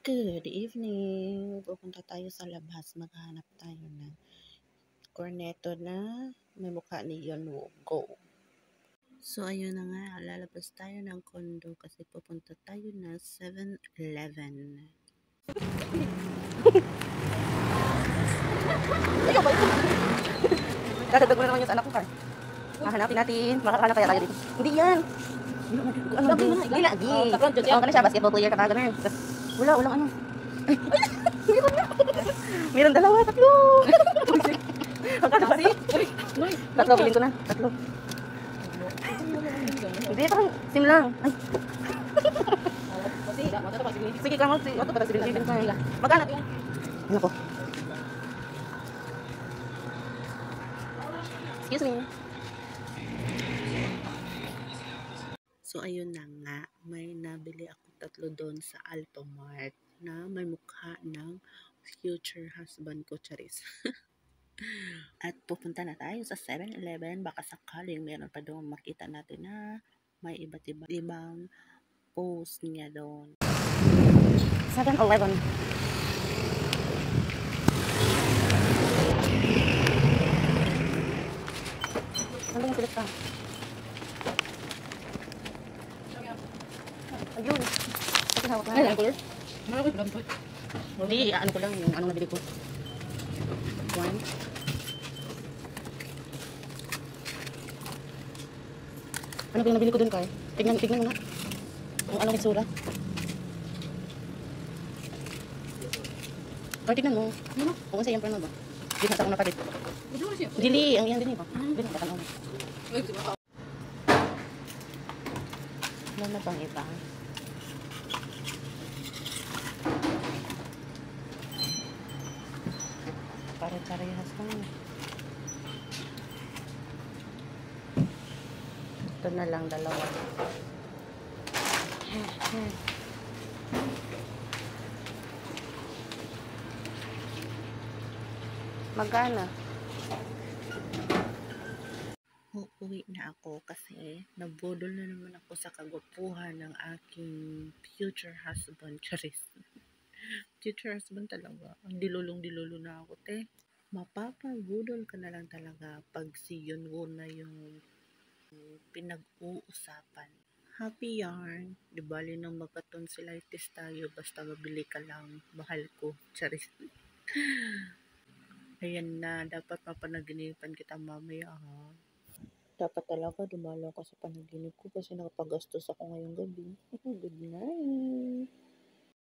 Good evening! Pupunta tayo sa labas. Maghahanap tayo ng corneto na may mukha ni Yonwoo. Go! So, ayun na nga. Lalabas tayo ng condo kasi pupunta tayo na 7-Eleven. Ayaw ba ito? Dadagdag mo na naman yung sa anak ko, Car. Hahanapin natin. Makakahanap kaya tayo dito. Hindi yan. Ano, hindi lagi. Ano ka na siya? Basketball player ka ganun. Walang ano. Meron na. Meron dalawa, tatlo. Kasi? Tatlo, bilhin ko na. Tatlo. Hindi, parang sim lang. Ay. Sige ka, mag-sim. Ito para sibilin ka. Magkano? Ano ko? Excuse me. So, ayun na nga. May nabili ako tatlo doon sa Alphamart na may mukha ng future husband ko, Charis. At pupunta na tayo sa 7-Eleven. Baka sakaling meron pa doon makita natin na may iba't ibang post niya doon. 7-Eleven. Ano yung pilit ka? Ayun. Kasi hawak na. Ay, color? Hindi, ano ko lang yung anong nabili ko. One. Ano ba yung nabili ko dun, Kai? Tignan mo nga. Kung anong itsura. Kai, tignan mo. Kung sa'yo yung prano ba? Di nasa ko na pa dito. Dili, ang iyan din ba? Dili, katanaw na. Ano na bang iba? Pare-parehas lang. Ito na lang dalawa. Magkano? Uuwi na ako kasi nabudol na naman ako sa kagwapuhan ng aking future husband, Charis. Future husband talaga. Ang dilulong-dilulo na ako, te. Mapapabudol ka na lang talaga pag si Yonwoo na yung pinag-uusapan. Happy yarn. Di bali nang magka-tonsillitis tayo basta mabili ka lang. Mahal ko. Charis. Ayan na. Dapat mapanaginipan kita mamaya, ha? Dapat talaga dumalaw ka sa panaginip ko kasi nakapagastos ako ngayong gabi. Good night.